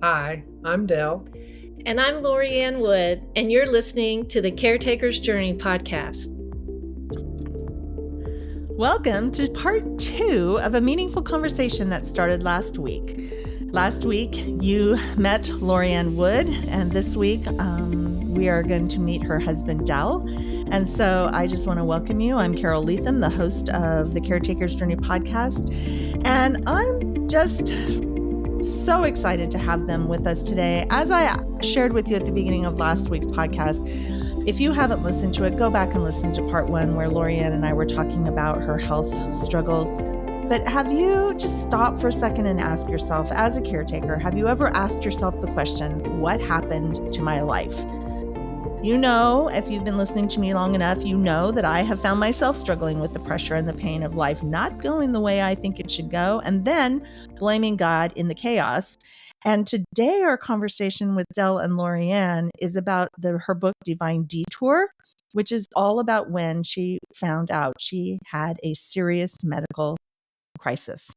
Hi, I'm Dell. And I'm Lori Ann Wood, and you're listening to the Caretakers Journey podcast. Welcome to part 2 of a meaningful conversation that started last week. Last week, you met Lori Ann Wood, and this week, we are going to meet her husband, Dell. And so I just want to welcome you. I'm Carol Leatham, the host of the Caretakers Journey podcast, and I'm just so excited to have them with us today. As I shared with you at the beginning of last week's podcast, if you haven't listened to it, go back and listen to part 1 where Lori Ann and I were talking about her health struggles. But have you just stopped for a second and ask yourself, as a caretaker, have you ever asked yourself the question, what happened to my life? You know, if you've been listening to me long enough, you know that I have found myself struggling with the pressure and the pain of life not going the way I think it should go, and then blaming God in the chaos. And today our conversation with Dell and Lori Ann is about her book, Divine Detour, which is all about when she found out she had a serious medical crisis.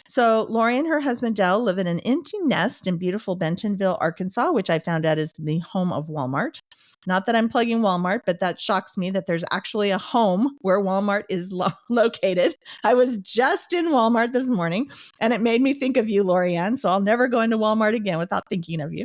So Lori and her husband Dell live in an empty nest in beautiful Bentonville, Arkansas, which I found out is the home of Walmart. Not that I'm plugging Walmart, but that shocks me that there's actually a home where Walmart is located. I was just in Walmart this morning, and it made me think of you, Lori Ann. So I'll never go into Walmart again without thinking of you.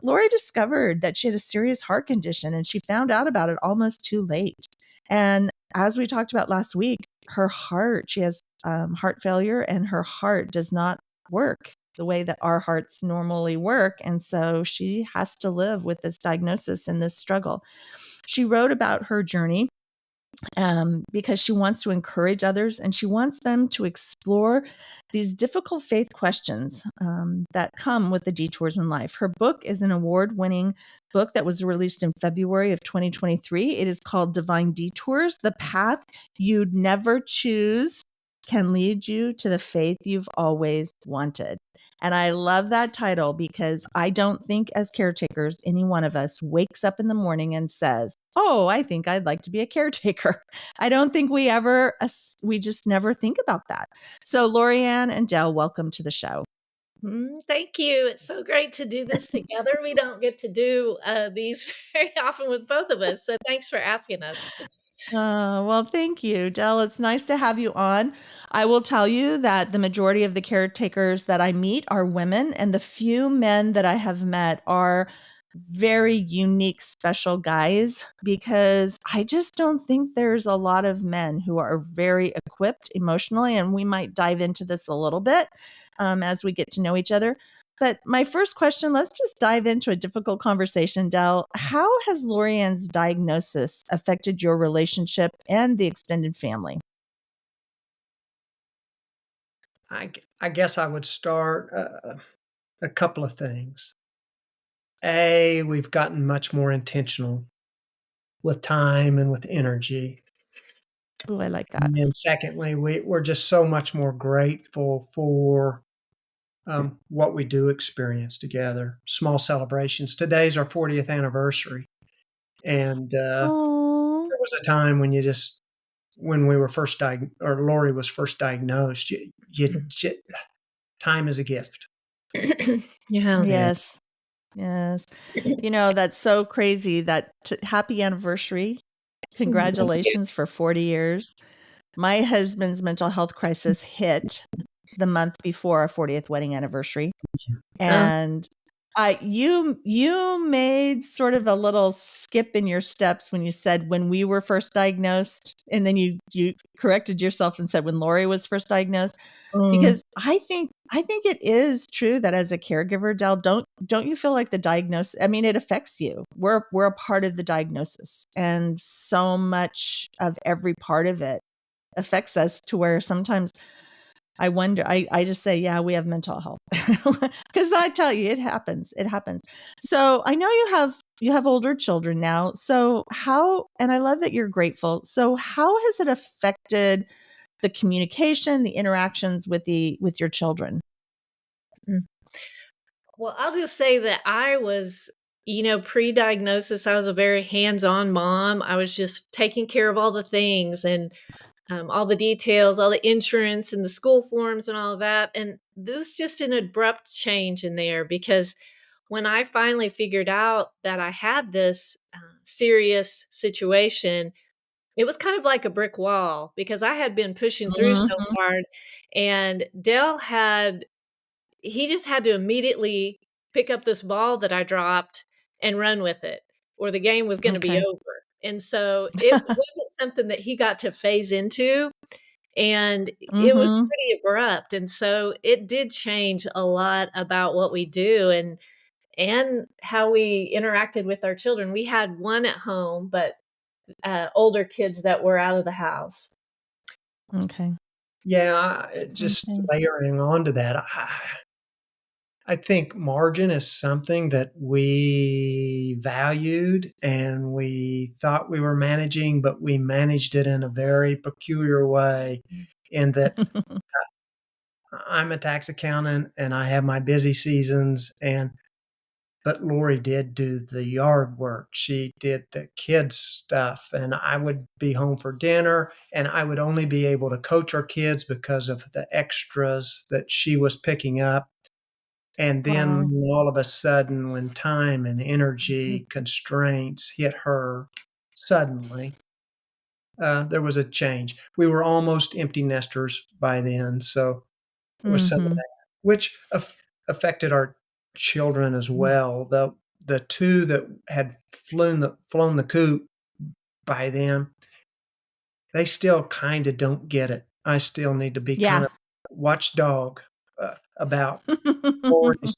Lori discovered that she had a serious heart condition, and she found out about it almost too late. And as we talked about last week, her heart, she has heart failure, and her heart does not work the way that our hearts normally work. And so she has to live with this diagnosis and this struggle. She wrote about her journey because she wants to encourage others, and she wants them to explore these difficult faith questions that come with the detours in life. Her book is an award-winning book that was released in February of 2023. It is called Divine Detours: The Path You'd Never Choose Can Lead You to the Faith You've Always Wanted. And I love that title because I don't think as caretakers, any one of us wakes up in the morning and says, oh, I think I'd like to be a caretaker. I don't think we just never think about that. So Lori Ann and Dell, welcome to the show. Thank you. It's so great to do this together. We don't get to do these very often with both of us. So thanks for asking us. Well, thank you, Dell. It's nice to have you on. I will tell you that the majority of the caretakers that I meet are women, and the few men that I have met are very unique, special guys, because I just don't think there's a lot of men who are very equipped emotionally. And we might dive into this a little bit as we get to know each other. But my first question, let's just dive into a difficult conversation, Dell. How has Lori Ann's diagnosis affected your relationship and the extended family? I guess I would start a couple of things. A, we've gotten much more intentional with time and with energy. Oh, I like that. And then secondly, we're just so much more grateful for what we do experience together. Small celebrations. Today's our 40th anniversary. And there was a time when when we were first diagnosed, or Lori was first diagnosed, time is a gift. Yeah. Yes. Yes. You know, that's so crazy. Happy anniversary. Congratulations for 40 years. My husband's mental health crisis hit the month before our 40th wedding anniversary. And you made sort of a little skip in your steps when you said when we were first diagnosed, and then you corrected yourself and said when Lori was first diagnosed, because I think it is true that as a caregiver, Dell, don't you feel like the diagnosis, I mean, it affects you. We're a part of the diagnosis, and so much of every part of it affects us to where sometimes I wonder, I just say, yeah, we have mental health, because I tell you, it happens. So I know you have older children now. So and I love that you're grateful. So how has it affected the communication, the interactions with your children? Well, I'll just say that I was, pre-diagnosis, I was a very hands-on mom. I was just taking care of all the things. And all the details, all the insurance and the school forms and all of that. And this was just an abrupt change in there because when I finally figured out that I had this serious situation, it was kind of like a brick wall because I had been pushing through so Mhm. hard, and Dell he just had to immediately pick up this ball that I dropped and run with it, or the game was gonna be Okay. over. And so it wasn't something that he got to phase into, and it was Mhm. pretty abrupt. And so it did change a lot about what we do and how we interacted with our children. We had one at home, but older kids that were out of the house. Okay. Yeah, just Okay. layering onto that, I think margin is something that we valued and we thought we were managing, but we managed it in a very peculiar way in that I'm a tax accountant and I have my busy seasons but Lori did do the yard work. She did the kids stuff and I would be home for dinner and I would only be able to coach our kids because of the extras that she was picking up. And then Wow. all of a sudden, when time and energy constraints hit her suddenly, there was a change. We were almost empty nesters by then, so there was some of Mhm. that, which affected our children as well. The two that had flown the coop by then, they still kind of don't get it. I still need to be kind Yeah. of watchdog about Lori's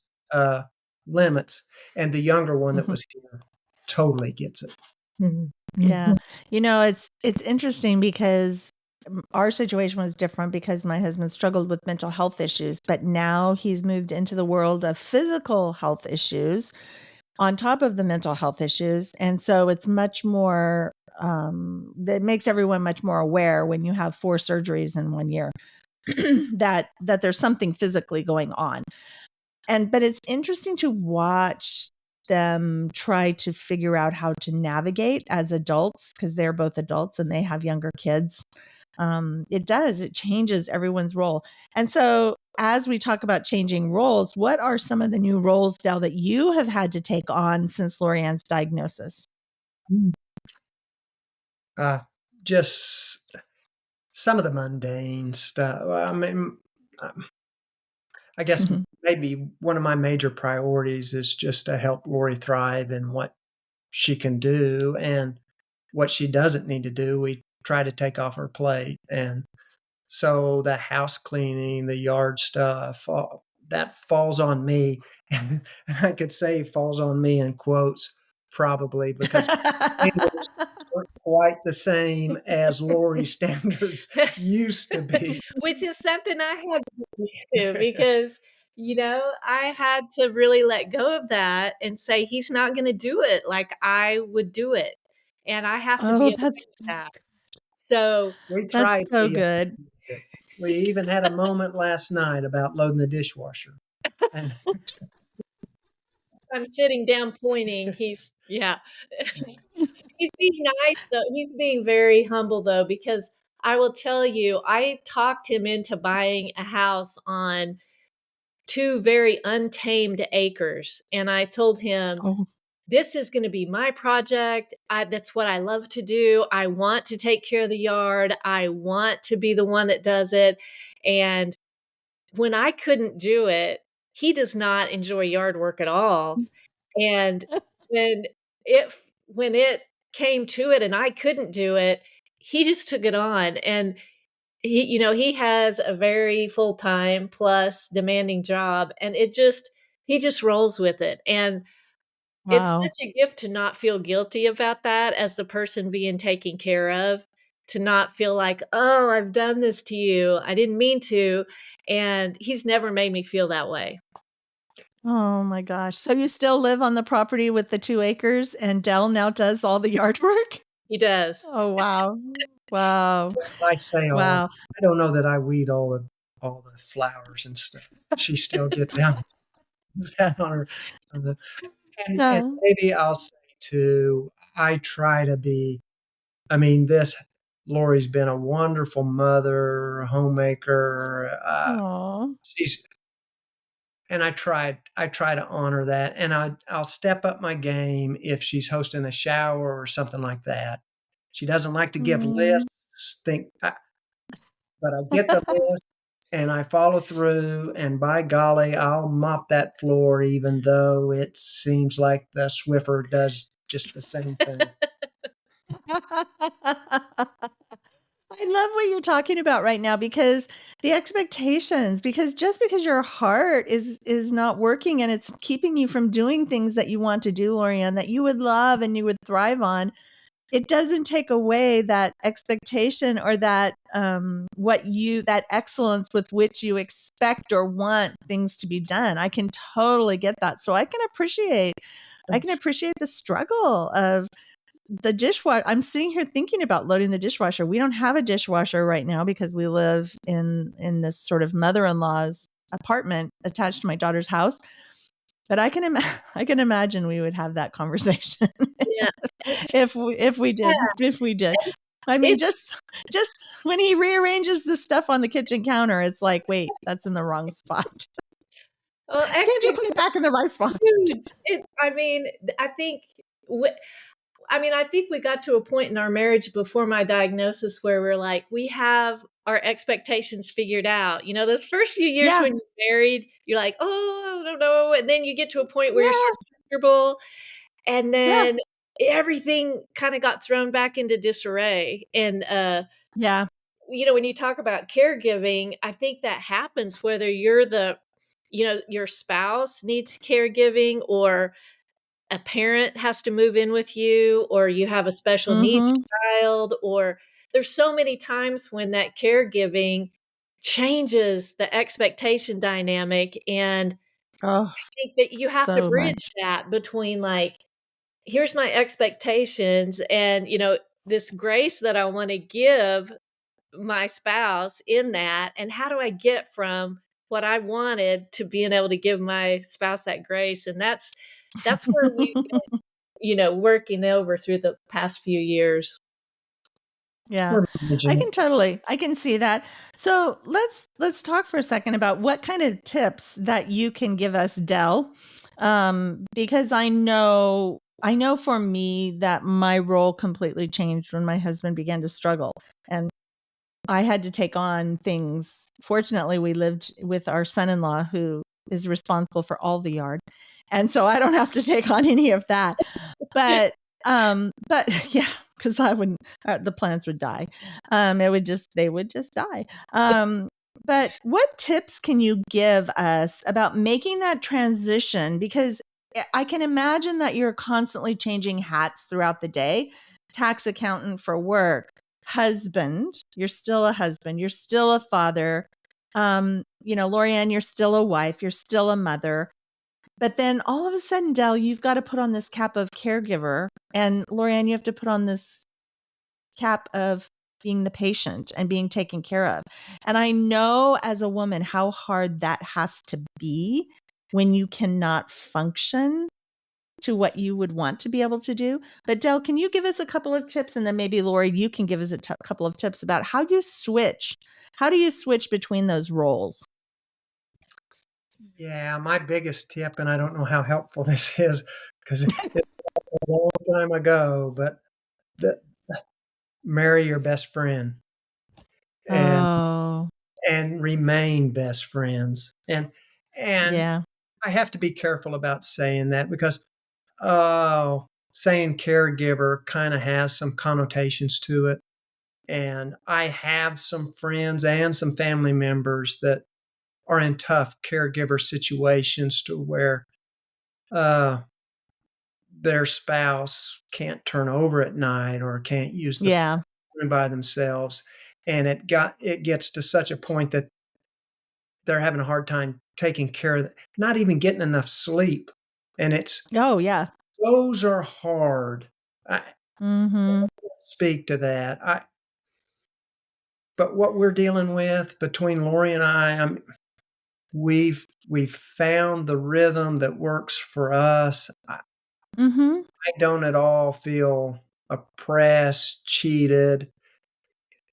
limits, and the younger one that Mhm. was here totally gets it. Mhm. Yeah. Mhm. It's interesting because our situation was different because my husband struggled with mental health issues, but now he's moved into the world of physical health issues on top of the mental health issues. And so it's much more, that makes everyone much more aware when you have 4 surgeries in 1 year that there's something physically going on. But it's interesting to watch them try to figure out how to navigate as adults because they're both adults and they have younger kids. It changes everyone's role. And so, as we talk about changing roles, what are some of the new roles, Dell, that you have had to take on since Lorianne's diagnosis? Uh, just some of the mundane stuff. Well, I mean, um, I guess maybe one of my major priorities is just to help Lori thrive in what she can do and what she doesn't need to do. We try to take off her plate, and so the house cleaning, the yard stuff, all, that falls on me. And I could say falls on me in quotes, probably because standards aren't quite the same as Lori's standards used to be. Which is something I had to get used to because, I had to really let go of that and say, he's not going to do it like I would do it. And I have to be Oh, okay with that. So We that's try to so be good. optimistic. We even had a moment last night about loading the dishwasher. And I'm sitting down pointing. Yeah. He's being nice though. He's being very humble though, because I will tell you, I talked him into buying a house on 2 very untamed acres. And I told him, Oh, this is going to be my project. That's what I love to do. I want to take care of the yard. I want to be the one that does it. And when I couldn't do it, he does not enjoy yard work at all. And when when it came to it and I couldn't do it, he just took it on. And he has a very full-time plus demanding job, and he just rolls with it. And it's wow. such a gift to not feel guilty about that as the person being taken care of, to not feel like, "Oh, I've done this to you. I didn't mean to." And he's never made me feel that way. Oh my gosh. So you still live on the property with the 2 acres and Dell now does all the yard work? He does. Oh, wow. Wow. I say Wow. I don't know that I weed all the flowers and stuff. She still gets out that on her. uh, and Yeah. maybe I'll say too, I try to be. I mean, this Lori's been a wonderful mother, homemaker. Aw. She's and I try to honor that, and I'll step up my game if she's hosting a shower or something like that. She doesn't like to give Mm. lists. But I get the list and I follow through, and by golly, I'll mop that floor, even though it seems like the Swiffer does just the same thing. I love what you're talking about right now, because the expectations, because just because your heart is not working and it's keeping you from doing things that you want to do, Lorianne, that you would love and you would thrive on, it doesn't take away that expectation or that that excellence with which you expect or want things to be done. I can totally get that. So I can appreciate the struggle of the dishwasher. I'm sitting here thinking about loading the dishwasher. We don't have a dishwasher right now because we live in this sort of mother-in-law's apartment attached to my daughter's house. But I can I can imagine we would have that conversation Yeah. if we did. It's I mean, it's just when he rearranges the stuff on the kitchen counter, it's like, wait, that's in the wrong spot. well, Can't you actually, put it back in the right spot? huge. I mean, I think I think we got to a point in our marriage before my diagnosis where we're like, we have our expectations figured out. You know, those first few years Yeah, when you're married, you're like, oh, I don't know. And then you get to a point where you're yeah, sort of comfortable. And yeah, then everything kind of got thrown back into disarray. And, yeah. when you talk about caregiving, I think that happens whether your spouse needs caregiving, or a parent has to move in with you, or you have a special needs Mm-hmm. child, or there's so many times when that caregiving changes the expectation dynamic. And Oh, I think that you have to so bridge much. that between, like, here's my expectations and, this grace that I want to give my spouse in that. And how do I get from what I wanted to being able to give my spouse that grace? And that's where we've working over through the past few years. Yeah. We're managing it. I can see that. So let's talk for a second about what kind of tips that you can give us, Dell. Because I know for me that my role completely changed when my husband began to struggle, and I had to take on things. Fortunately, we lived with our son-in-law who is responsible for all the yard. And so I don't have to take on any of that. But yeah, because I wouldn't, the plants would die. They would just die. But what tips can you give us about making that transition? Because I can imagine that you're constantly changing hats throughout the day. Tax accountant for work, husband, you're still a husband, you're still a father. Lorianne, you're still a wife, you're still a mother. But then all of a sudden, Dell, you've got to put on this cap of caregiver. And Lorianne, you have to put on this cap of being the patient and being taken care of. And I know as a woman how hard that has to be when you cannot function to what you would want to be able to do. But Dell, can you give us a couple of tips? And then maybe Lori, you can give us a couple of tips about how you switch. How do you switch between those roles? Yeah, my biggest tip, and I don't know how helpful this is because it's a long time ago, but the, marry your best friend and Oh, remain best friends. And yeah. I have to be careful about saying that because saying caregiver kind of has some connotations to it. And I have some friends and some family members that are in tough caregiver situations to where uh, their spouse can't turn over at night or can't use the Yeah. bathroom by themselves. And it gets to such a point that they're having a hard time taking care of not even getting enough sleep. And Oh, yeah. those are hard. I Mm-hmm. speak to that. But what we're dealing with between Lori and we've found the rhythm that works for us. Mm-hmm. I don't at all feel oppressed, cheated.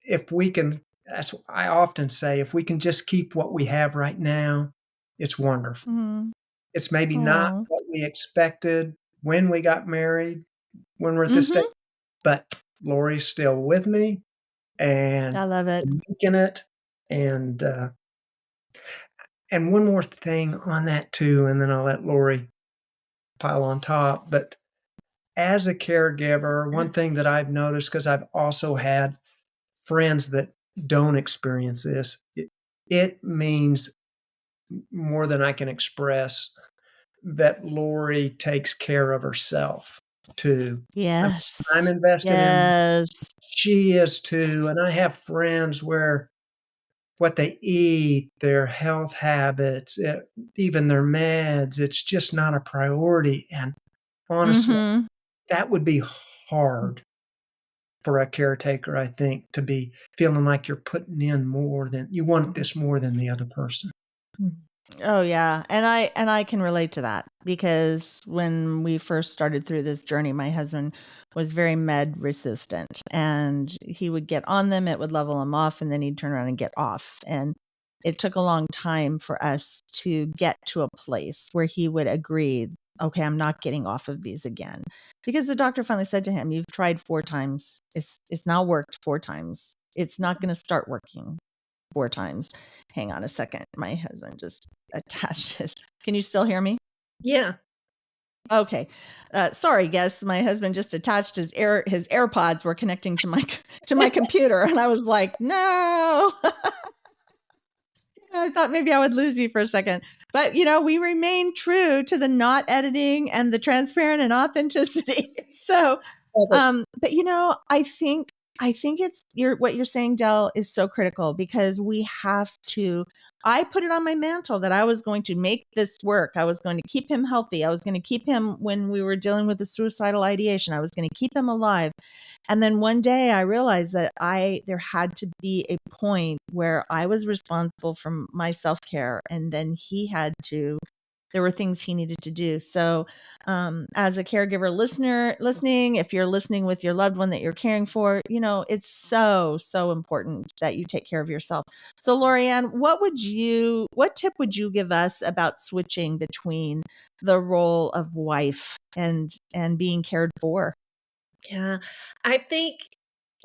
if we can, that's what I often say, if we can just keep what we have right now, it's wonderful. Mm-hmm. It's maybe not Oh. what we expected when we got married, when we're at this Mm-hmm. stage, but Lori's still with me and I love it. making it. And one more thing on that too, and then I'll let Lori pile on top. But as a caregiver, one thing that I've noticed, because I've also had friends that don't experience this, it means more than I can express that Lori takes care of herself too. I'm Yes. invested in, Yes. she is too. And I have friends where what they eat, their health habits, even their meds, it's just not a priority. And honestly, Mm-hmm. that would be hard for a caretaker, I think, to be feeling like you're putting in more than you want this more than the other person. Oh yeah. And I can relate to that because when we first started through this journey, my husband was very med resistant and he would get on them, it would level him off, and then he'd turn around and get off. And it took a long time for us to get to a place where he would agree, okay, I'm not getting off of these again. Because the doctor finally said to him, you've tried 4 times. It's now worked 4 times. It's not going to start working 4 times. Hang on a second. My husband just attached his. Can you still hear me? Yeah. Okay. Sorry, guys. My husband just attached his AirPods were connecting to my computer, and I was like, no. I thought maybe I would lose you for a second. But, we remain true to the not editing and the transparent and authenticity. So, but, I think it's what you're saying, Dell, is so critical because we have to. I put it on my mantle that I was going to make this work. I was going to keep him healthy. I was going to keep him when we were dealing with the suicidal ideation. I was going to keep him alive. And then one day I realized that there had to be a point where I was responsible for my self-care, and then there were things he needed to do. So, as a caregiver listening, if you're listening with your loved one that you're caring for, it's so, so important that you take care of yourself. So, Lorianne, what tip would you give us about switching between the role of wife and being cared for? Yeah. I think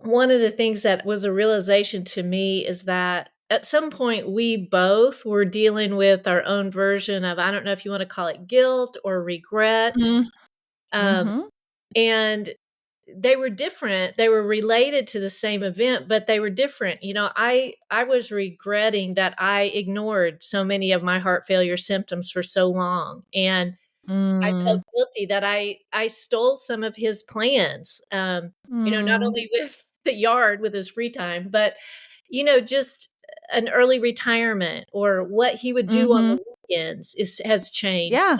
one of the things that was a realization to me is that at some point we both were dealing with our own version of, I don't know if you want to call it guilt or regret. Um, Mm-hmm. and they were different. They were related to the same event, but they were different. I was regretting that I ignored so many of my heart failure symptoms for so long. And I felt Mm, guilty that I stole some of his plans, not mm, only with the yard with his free time, but, just an early retirement or what he would do on mhm. the weekends has changed. Yeah.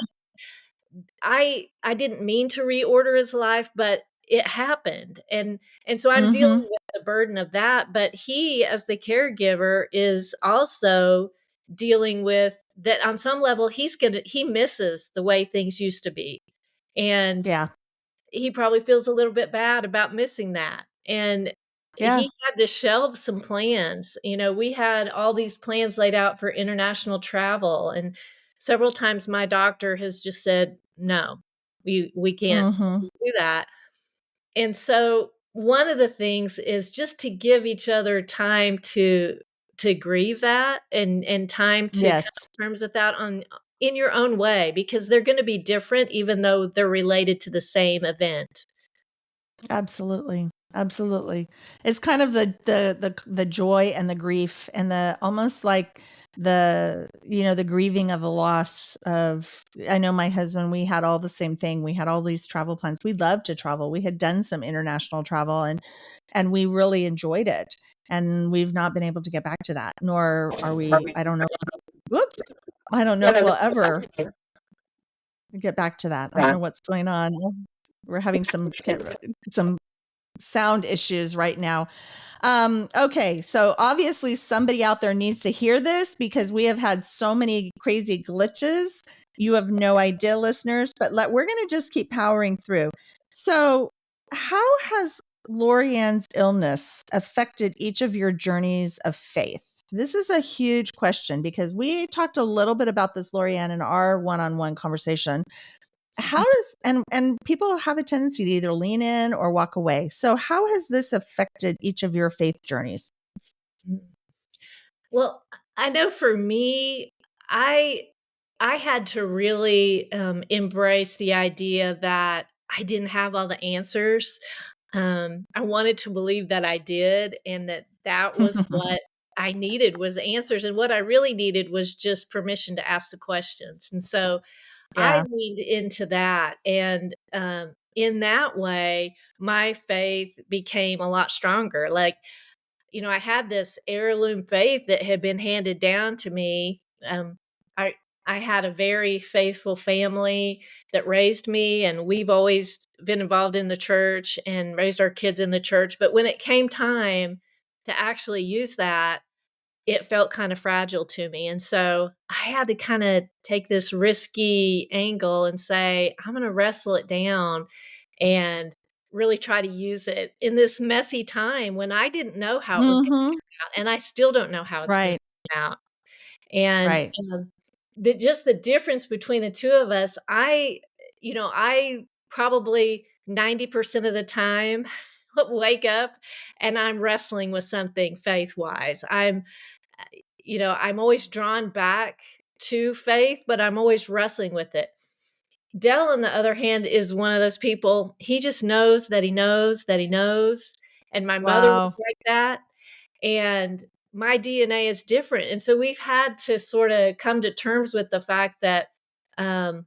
I didn't mean to reorder his life, but it happened, and so I'm dealing Mhm. with the burden of that, but he, as the caregiver, is also dealing with that on some level, he misses the way things used to be, and Yeah. he probably feels a little bit bad about missing that, and Yeah. he had to shelve some plans. We had all these plans laid out for international travel, and several times my doctor has just said, "No, we can't Mhm. do that." And so one of the things is just to give each other time to grieve that and time to come Yes. to terms with that in your own way, because they're gonna be different even though they're related to the same event. Absolutely. Absolutely. It's kind of the joy and the grief and the almost like the grieving of the loss of. I know my husband, we had all the same thing. We had all these travel plans. We loved to travel. We had done some international travel and we really enjoyed it. And we've not been able to get back to that, nor are we, I don't know. Whoops. I don't know if we'll ever get back to that. I don't know what's going on. We're having some sound issues right now. Okay, so obviously somebody out there needs to hear this because we have had so many crazy glitches. You have no idea, listeners, but we're going to just keep powering through. So, how has Lorianne's illness affected each of your journeys of faith? This is a huge question because we talked a little bit about this, Lorianne, in our one-on-one conversation. How does and people have a tendency to either lean in or walk away. So how has this affected each of your faith journeys? Well, I know for me, I had to really embrace the idea that I didn't have all the answers. I wanted to believe that I did, and that was what I needed was answers. And what I really needed was just permission to ask the questions. And so I Yeah. leaned into that. And in that way, my faith became a lot stronger. Like, I had this heirloom faith that had been handed down to me. I I had a very faithful family that raised me, and we've always been involved in the church and raised our kids in the church. But when it came time to actually use that, it felt kind of fragile to me. And so I had to kind of take this risky angle and say, I'm going to wrestle it down and really try to use it in this messy time when I didn't know how it was going to Mm-hmm. turn out. And I still don't know how it's going Right. to turn out. And Right. just the difference between the two of us, I probably 90% of the time wake up and I'm wrestling with something faith wise. I'm always drawn back to faith, but I'm always wrestling with it. Dell, on the other hand, is one of those people, he just knows that he knows that he knows. And my mother was Wow. like that. And my DNA is different. And so we've had to sort of come to terms with the fact that um,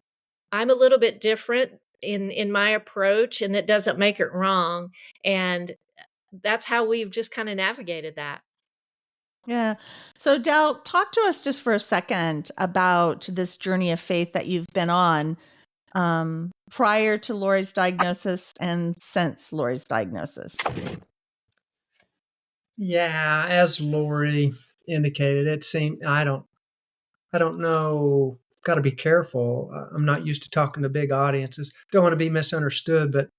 I'm a little bit different in my approach, and it doesn't make it wrong. And that's how we've just kind of navigated that. Yeah. So Dell, talk to us just for a second about this journey of faith that you've been on prior to Lori's diagnosis and since Lori's diagnosis. Yeah, as Lori indicated, it seemed I don't know. Got to be careful. I'm not used to talking to big audiences. Don't want to be misunderstood, but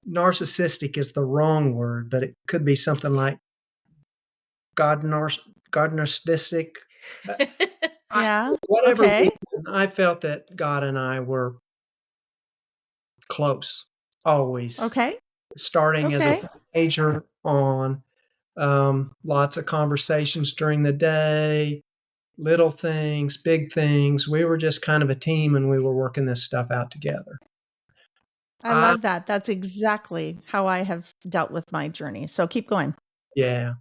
narcissistic is the wrong word, but it could be something like God narcissistic. Uh, Yeah. Whatever Okay. reason, I felt that God and I were close, always, Okay. starting as a Okay. teenager on. Lots of conversations during the day, little things, big things. We were just kind of a team and we were working this stuff out together. I love that. That's exactly how I have dealt with my journey. So keep going. Yeah.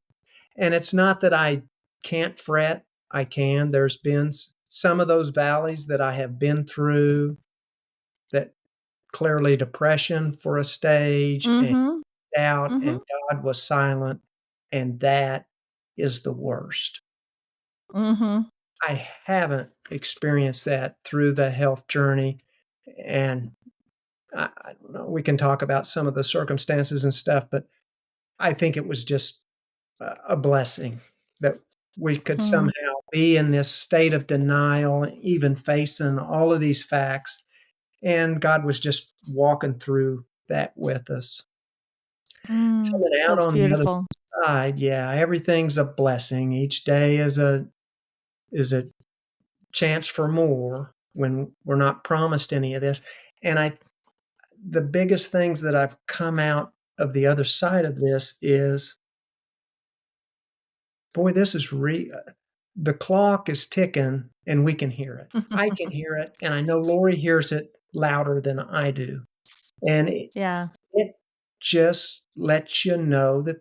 And it's not that I can't fret. I can. There's been some of those valleys that I have been through that clearly depression for a stage and Mm-hmm. doubt, Mm-hmm. and God was silent. And that is the worst. Mm-hmm. I haven't experienced that through the health journey. And I don't know, we can talk about some of the circumstances and stuff, but I think it was just a blessing that we could Mm-hmm. somehow be in this state of denial, even facing all of these facts. And God was just walking through that with us. Coming out That's on the other beautiful. side, yeah, everything's a blessing. Each day is a chance for more when we're not promised any of this. And the biggest things that I've come out of the other side of this is, boy, this is the clock is ticking and we can hear it. I can hear it, and I know Lori hears it louder than I do. And Yeah. it just lets you know that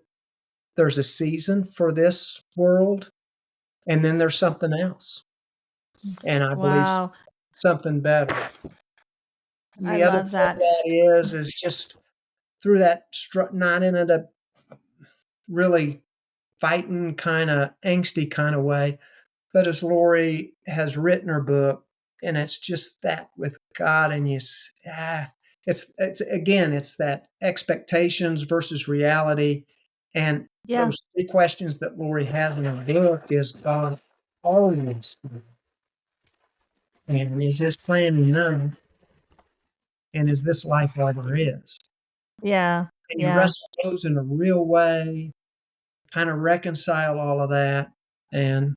there's a season for this world, and then there's something else. And I believe Wow. something better. And I the other love part of that. that is just through that not in a really fighting kind of angsty kind of way, but as Lori has written her book, and it's just that with God, and it's again, it's that expectations versus reality, and Yeah. those three questions that Lori has in her book is God always, and is His plan enough, and is this life all there is? Yeah. and you Yeah. wrestle those in a real way, kind of reconcile all of that, and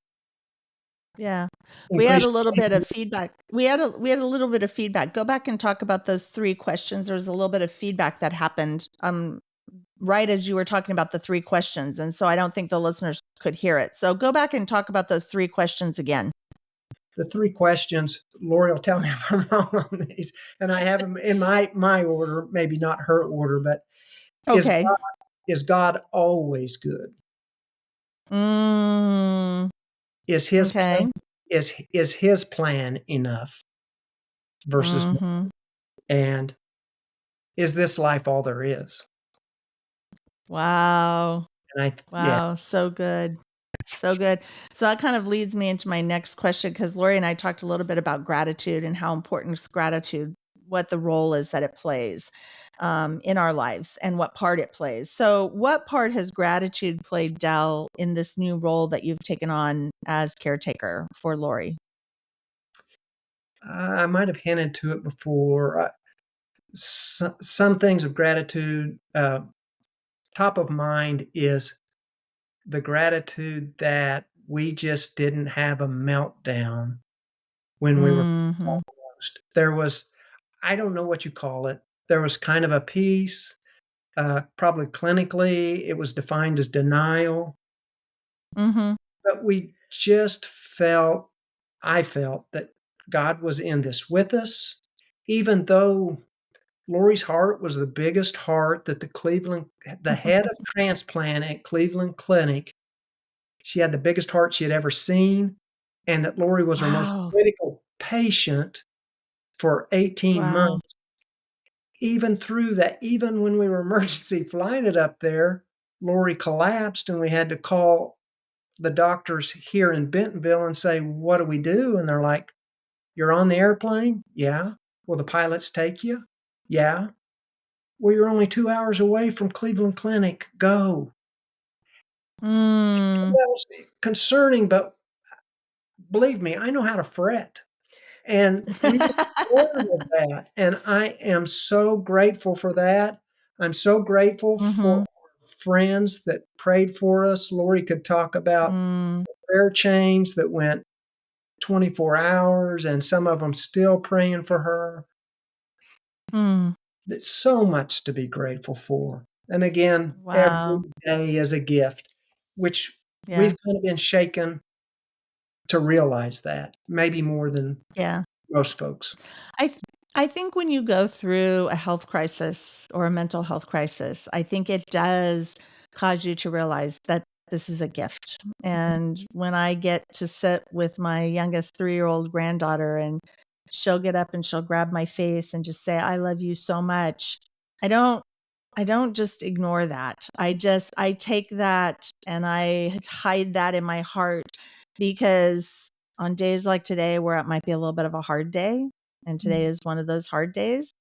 Yeah. We had increase a little bit your of feedback. We had a little bit of feedback. Go back and talk about those 3 questions. There was a little bit of feedback that happened right as you were talking about the 3 questions, and so I don't think the listeners could hear it. So go back and talk about those 3 questions again. the 3 questions. Lori will tell me if I'm wrong on these, and I have them in my order, maybe not her order, but is Okay. is God always good? Mm, Is his plan okay. is his plan enough versus Mhm. and is this life all there is? Wow. And yeah, Wow, so good. So good. So that kind of leads me into my next question because Lori and I talked a little bit about gratitude and how important is gratitude, what the role is that it plays in our lives and what part it plays. So, what part has gratitude played, Dell, in this new role that you've taken on as caretaker for Lori? I might have hinted to it before. Some things of gratitude, top of mind is the gratitude that we just didn't have a meltdown when we were Hmm. foremost. There was, I don't know what you call it. There was kind of a peace, probably clinically, it was defined as denial, Hmm. but we just I felt that God was in this with us, even though Lori's heart was the biggest heart that the head of transplant at Cleveland Clinic, she had the biggest heart she had ever seen, and that Lori was her most Wow. critical patient for 18 Wow. months. Even through that, even when we were emergency flying it up there, Lori collapsed and we had to call the doctors here in Bentonville and say, "What do we do?" And they're like, "You're on the airplane?" "Yeah." "Will the pilots take you?" "Yeah." "Well, you're only 2 hours away from Cleveland Clinic. Go." Mm. That was concerning, but believe me, I know how to fret. And we were born with that, and I am so grateful for that. I'm so grateful for Hmm. friends that prayed for us. Lori could talk about Mm. prayer chains that went 24 hours, and some of them still praying for her. Mm. There's so much to be grateful for. And again, every Wow. day is a gift, which Yeah. we've kind of been shaken to realize that, maybe more than Yeah. most folks. I th- I think when you go through a health crisis or a mental health crisis, I think it does cause you to realize that this is a gift. And when I get to sit with my youngest 3-year-old granddaughter and she'll get up and she'll grab my face and just say, "I love you so much." I don't I don't just ignore that. I take that and I hide that in my heart because on days like today where it might be a little bit of a hard day, and today is one of those hard days,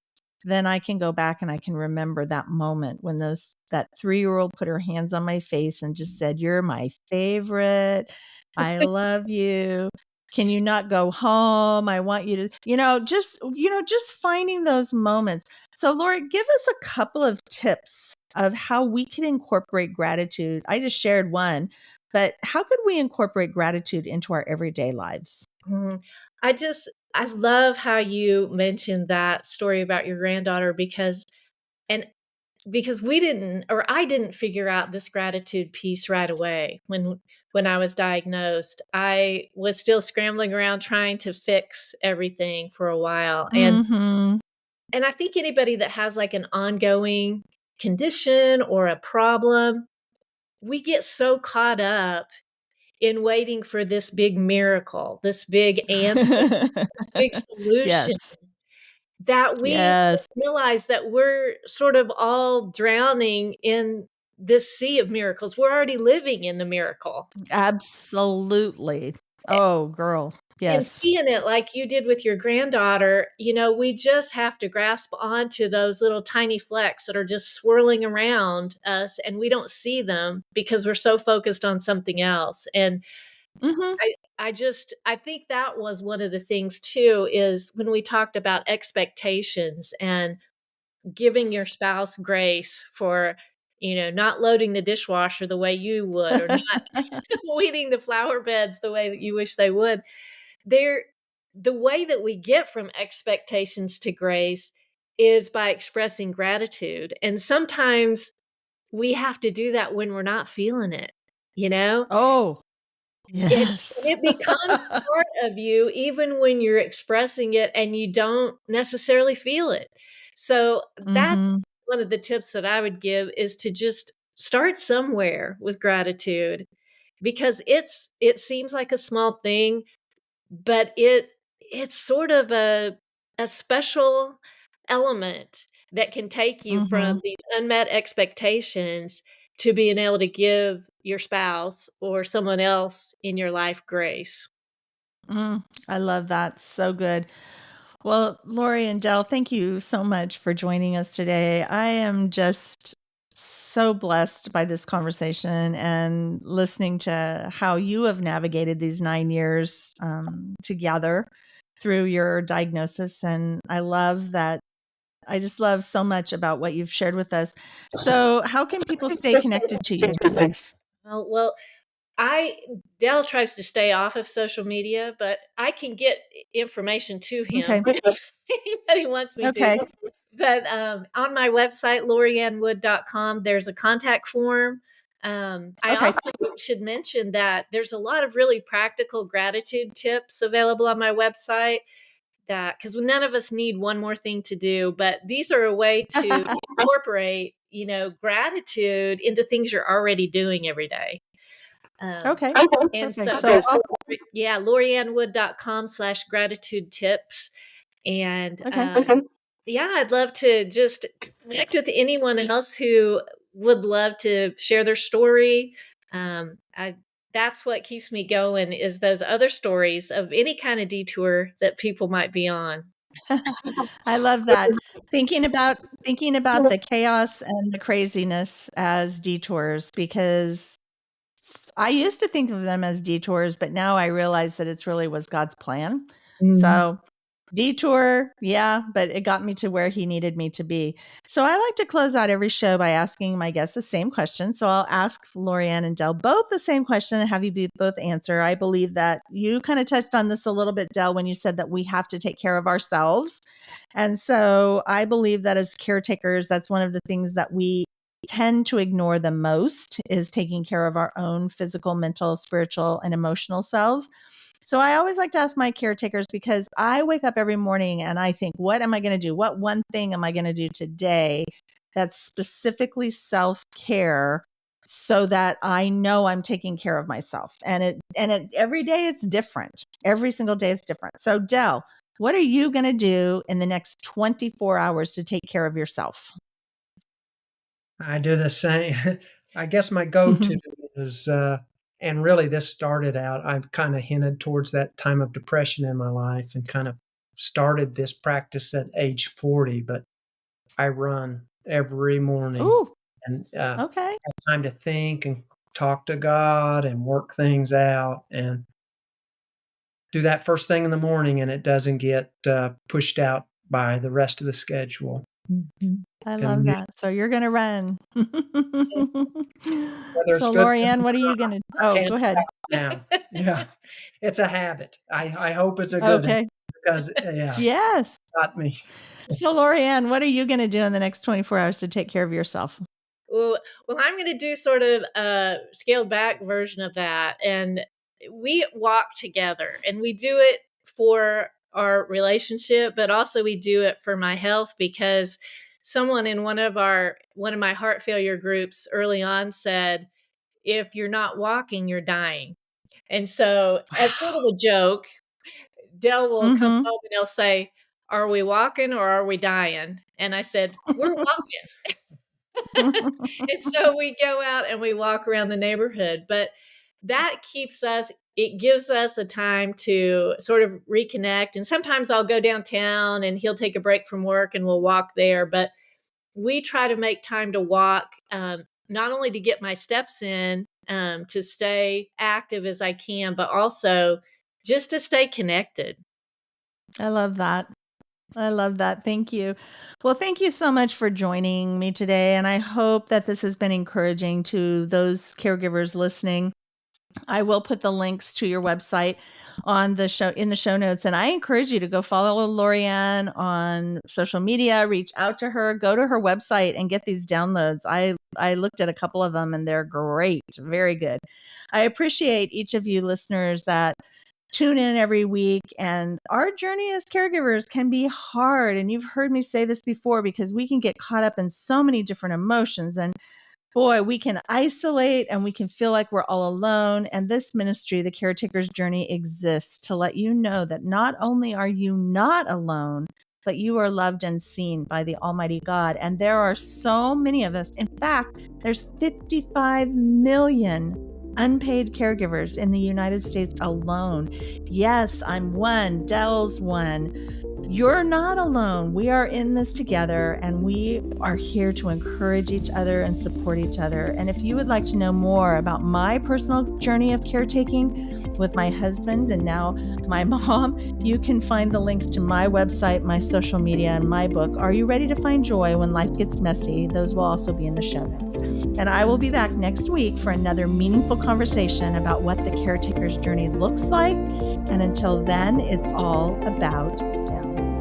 then I can go back and I can remember that moment when that 3-year-old put her hands on my face and just said, "You're my favorite. I love you. Can you not go home? I want you to," just finding those moments. So, Laura, give us a couple of tips of how we can incorporate gratitude. I just shared one, but how could we incorporate gratitude into our everyday lives? Mhm. I love how you mentioned that story about your granddaughter and because we didn't or I didn't figure out this gratitude piece right away when I was diagnosed. I was still scrambling around trying to fix everything for a while. Mhm. And I think anybody that has like an ongoing condition or a problem, we get so caught up in waiting for this big miracle, this big answer, big solution Yes. that we Yes. realize that we're sort of all drowning in this sea of miracles. We're already living in the miracle. Absolutely. Oh, girl. And Yes. seeing it like you did with your granddaughter, we just have to grasp onto those little tiny flecks that are just swirling around us and we don't see them because we're so focused on something else. And Mhm. I think that was one of the things too is when we talked about expectations and giving your spouse grace for, not loading the dishwasher the way you would, or not weeding the flower beds the way that you wish they would. There The way that we get from expectations to grace is by expressing gratitude. And sometimes we have to do that when we're not feeling it, you know? Oh, And yes. it becomes part of you even when you're expressing it and you don't necessarily feel it. So that's Mhm. one of the tips that I would give, is to just start somewhere with gratitude, because it seems like a small thing, but it's sort of a special element that can take you from Mhm. these unmet expectations to being able to give your spouse or someone else in your life grace. I love that. So good. Well, Lori and Dell, thank you so much for joining us today. I am just so blessed by this conversation and listening to how you have navigated these 9 years together through your diagnosis. And I just love so much about what you've shared with us. So, how can people stay connected to you? Well, I Dell tries to stay off of social media, but I can get information to him Okay. if anybody wants me to. Okay. But on my website, loriannwood.com, there's a contact form. I Okay. also should mention that there's a lot of really practical gratitude tips available on my website, that because none of us need one more thing to do, but these are a way to incorporate, gratitude into things you're already doing every day. Um, Okay. and so Perfect. So, that's, yeah, loriannwood.com/gratitude tips. And okay. yeah, I'd love to just connect with anyone else who would love to share their story. I That's what keeps me going, is those other stories of any kind of detour that people might be on. I love that. Thinking about the chaos and the craziness as detours, because I used to think of them as detours, but now I realize that it's really was God's plan. Mhm. So detour, yeah, but it got me to where he needed me to be. So I like to close out every show by asking my guests the same question. So I'll ask Lorianne and Dell both the same question and have you both answer. I believe that you kind of touched on this a little bit, Dell, when you said that we have to take care of ourselves. And so I believe that as caretakers, that's one of the things that we tend to ignore the most, is taking care of our own physical, mental, spiritual, and emotional selves. So I always like to ask my caretakers, because I wake up every morning and I think, what am I going to do? What one thing am I going to do today that's specifically self-care, so that I know I'm taking care of myself? And every day it's different. Every single day it's different. So Dell, what are you going to do in the next 24 hours to take care of yourself? I do the same. I guess my go-to is, and really this started out, I've kind of hinted towards that time of depression in my life and kind of started this practice at age 40, but I run every morning Ooh, and okay. have time to think and talk to God and work things out and do that first thing in the morning, and it doesn't get pushed out by the rest of the schedule. Mhm. I love And that. So you're going to run. whether it's So good for Lorianne, me what are you going to, oh, and go ahead. now. Yeah. It's a habit. I hope it's a good one Okay. because, yeah, Yes. got me. So Lorianne, what are you going to do in the next 24 hours to take care of yourself? Well, I'm going to do sort of a scaled back version of that. And we walk together, and we do it for our relationship, but also we do it for my health, because someone in one of my heart failure groups early on said, if you're not walking, you're dying. And so, as sort of a joke, Dell will come Mm-hmm. home and he'll say, are we walking or are we dying? And I said, we're walking. And so we go out and we walk around the neighborhood, but it gives us a time to sort of reconnect. And sometimes I'll go downtown and he'll take a break from work and we'll walk there. But we try to make time to walk, not only to get my steps in, to stay active as I can, but also just to stay connected. I love that. I love that. Thank you. Well, thank you so much for joining me today. And I hope that this has been encouraging to those caregivers listening. I will put the links to your website on the show in the show notes. And I encourage you to go follow Lorianne on social media, reach out to her, go to her website and get these downloads. I looked at a couple of them and they're great. Very good. I appreciate each of you listeners that tune in every week. And our journey as caregivers can be hard. And you've heard me say this before because we can get caught up in so many different emotions. And boy, we can isolate and we can feel like we're all alone. And this ministry, the Caretakers Journey, exists to let you know that not only are you not alone, but you are loved and seen by the Almighty God. And there are so many of us. In fact, there's 55 million unpaid caregivers in the United States alone. Yes, I'm one. Dell's one. You're not alone. We are in this together, and we are here to encourage each other and support each other. And if you would like to know more about my personal journey of caretaking with my husband and now my mom, you can find the links to my website, my social media, and my book, Are You Ready to Find Joy When Life Gets Messy? Those will also be in the show notes. And I will be back next week for another meaningful conversation about what the Caretaker's Journey looks like. And until then, it's all about them.